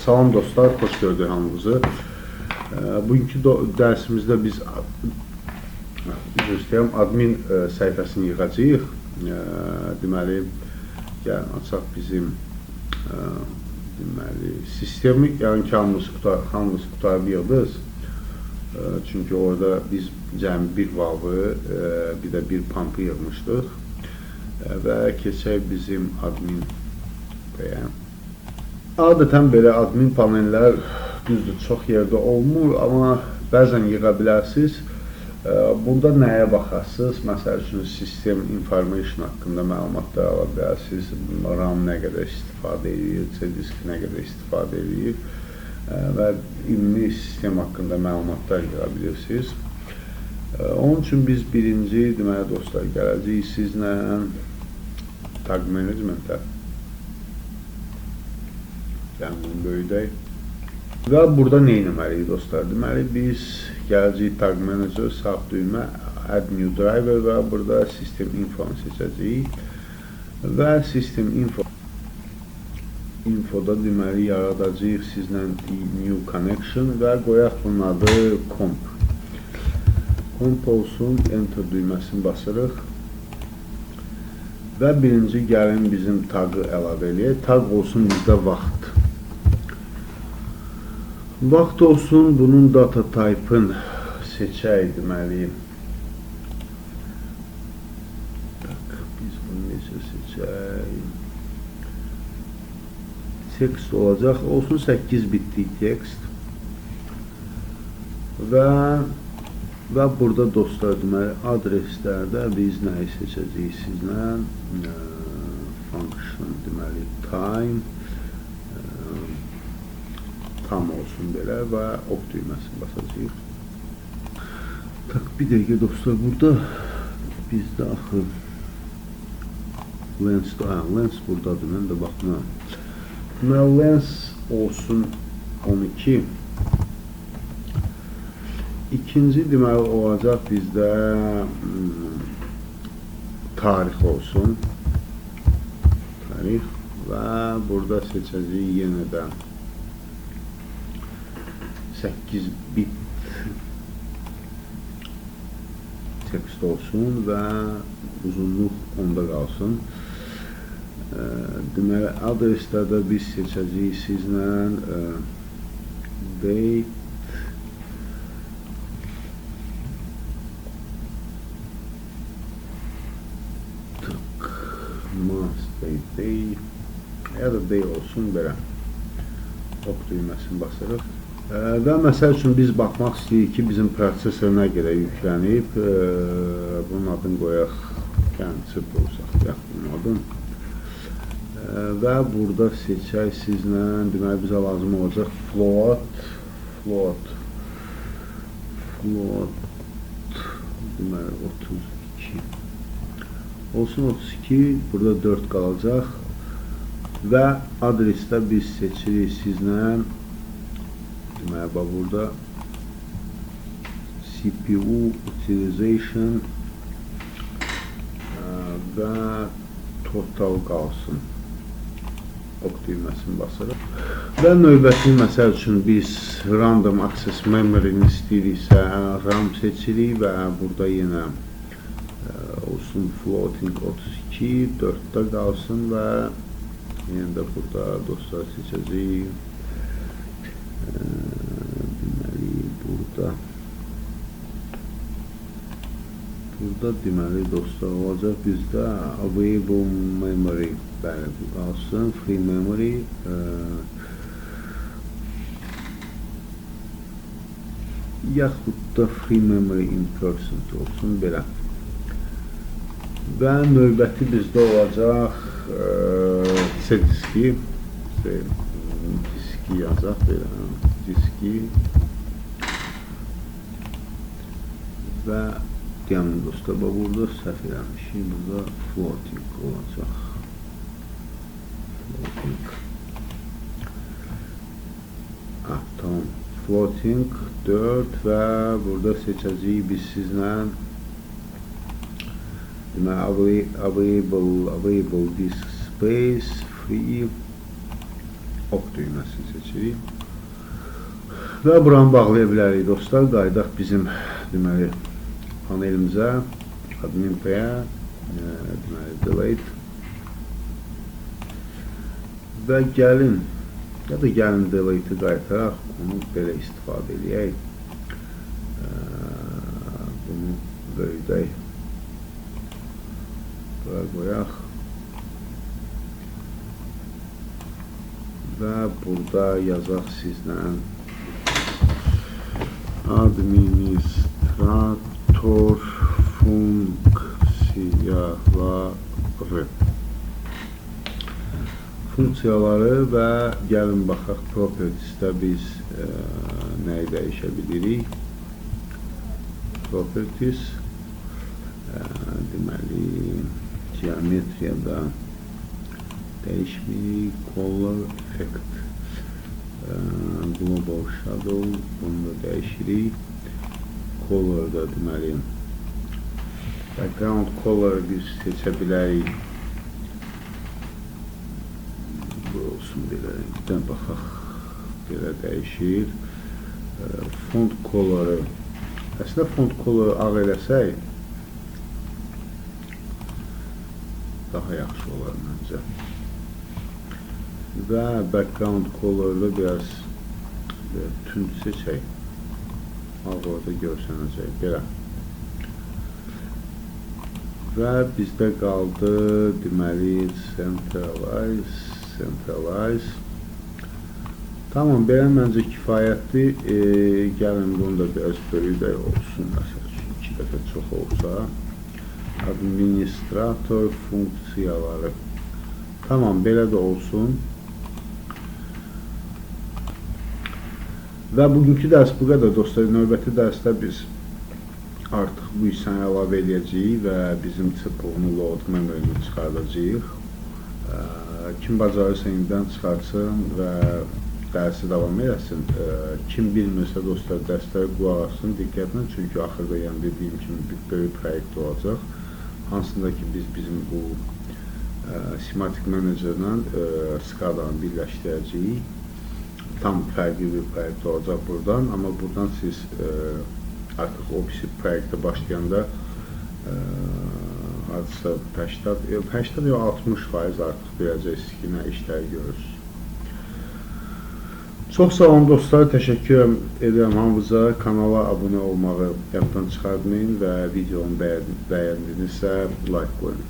Salam dostlar, xoş gördük hamınızı. Bugünkü dərsimizdə biz admin səhifəsini yığacağıq. Deməli, gəlin açaq bizim sistemi, yəni ki, hamımız qutarıb yığdıq. Çünki orada biz cəmi bir valvı, bir də bir pampı yığmışdıq. Və keçək bizim admin bəyə. Adətən belə admin panellər düzdür, çox yerdə olmur, amma bəzən yığa bilərsiniz. Bunda nəyə baxarsınız? Məsəl üçün, sistem information haqqında məlumatlar ala bilərsiniz. RAM nə qədər istifadə edir, C-disk nə qədər istifadə edir və ümumi sistem haqqında məlumatlar yığa bilirsiniz. Onun üçün biz birinci, deməli dostlar, gələcəyik sizlə tag managementə. Yəni, bunu böyüdək. Və burada nə etməliyik dostlar? Deməli, biz gələcəyik tag manager, sağ düymə, add new driver və burada system info-nu seçəcəyik. Və system infoda deməli, yaradacaq sizlə new connection və qoyaq bunun adı comp. Comp olsun, enter düyməsini basırıq. Və birinci gəlin bizim tagı əlavə eləyək. Tag olsun bizdə vaxt. Vaxt olsun, bunun data type-ın seçək, deməli. Biz bunu necə seçək? Text olacaq, olsun 8 bitlik text. Və burada dostlar, deməli, adreslərdə biz nəyi seçəcəyik sizlə? Function, deməli, time. Tam olsun belə və ok düyməsini basacağıq. Bir dəqiqə dostlar, burada bizdə axı lens buradadır, mən də baxmıram. Deməli, lens olsun 12. İkinci deməli olacaq bizdə tarix olsun. Tarix və burada seçəcəyik yenə də 8 bit text olsun və uzunluq onda qalsın. Deməli, adreslərdə biz seçəcəyik sizlə date month, day ya da day olsun belə. Ok düyməsini basırıq. Və məsəl üçün biz baxmaq istəyirik ki, bizim prosesor nə qədər yüklənib. Bunun adını qoyaq, yəni çip olsaq, bunun adını. Və burada seçək sizlə, deməli bizə lazım olacaq float, deməli 32. Olsun 32, burada 4 qalacaq. Və adresdə biz seçirik sizlə. Deməli, burada CPU utilization və total qalsın. Ok düyməsini basırıq. Və növbəti məsəl üçün biz random access memory-ni istəyiriksə RAM seçirik və burada yenə olsun floating 32, 4-də qalsın və yenə də burada dostlar seçəcəyik. Deməli, burada deməli dostlar olacaq bizdə available memory qalsın, free memory yaxud da free memory in percent olsun belə. Və növbəti bizdə olacaq C-diski yazacaq belə, diski və deyəmin dostlar, burada səhv eləmişik, burada floating olacaq. Tamam, floating 4 və burada seçəcəyik biz sizlə available disk space free ox düyməsini seçirik. Və buranı bağlaya bilərik dostlar. Qayıdaq bizim deməli panelimizə, admin P-yə, deməli delete və gəlin delete'i qaytaraq, onu belə istifadə edək. Bunu böyüdək, bura qoyaq və burada yazaq sizlə administrator funksiyaları və gəlin baxaq propertiesdə biz nəyi dəyişə bilirik. Properties deməli geometriyada dəyişmirik. Color effect, global shadow, bunu da dəyişirik. Color'da deməli background color biz seçə bilərik. Bu olsun belə, renkdən baxaq, belə dəyişir. Font color'ı, əslində font color'ı ağ eləsək daha yaxşı olar məncə. Və background color'da biraz tünd seçək. Ağ orada görsənəcək, belə. Və bizdə qaldı deməli centralize. Tamam, belə məncə kifayətdir. Gəlin bunu da biraz böyüdək olsun, məsəl üçün 2 dəfə çox olsa. Administrator funksiyaları. Tamam, belə də olsun. Və bugünkü dərs bu qədər dostlar. Növbəti dərsdə biz artıq bu hissəni əlavə edəcəyik və bizim çıplığını load memory-ni çıxardacağıq. Kim bacarırsa indidən çıxartsın və dərsi davam eləsin. Kim bilmirsə dostlar, dərsləri qulaq asın diqqətlə, çünki axırda yəni dediyim kimi bir böyük proyekt olacaq. Hansında ki biz bizim bu Semantic Manager-la SCADA-nı birləşdirəcəyik. Tam fərqli bir proyekt olacaq buradan, amma buradan siz artıq o proyektə başlayanda hardasa 80 ya 60% artıq biləcəksiniz ki, nə işlər görürsünüz. Çox sağ olun dostlar, təşəkkür edirəm hamınıza. Kanala abunə olmağı yaddan çıxartmayın və videonu bəyəndinizsə like qoyun.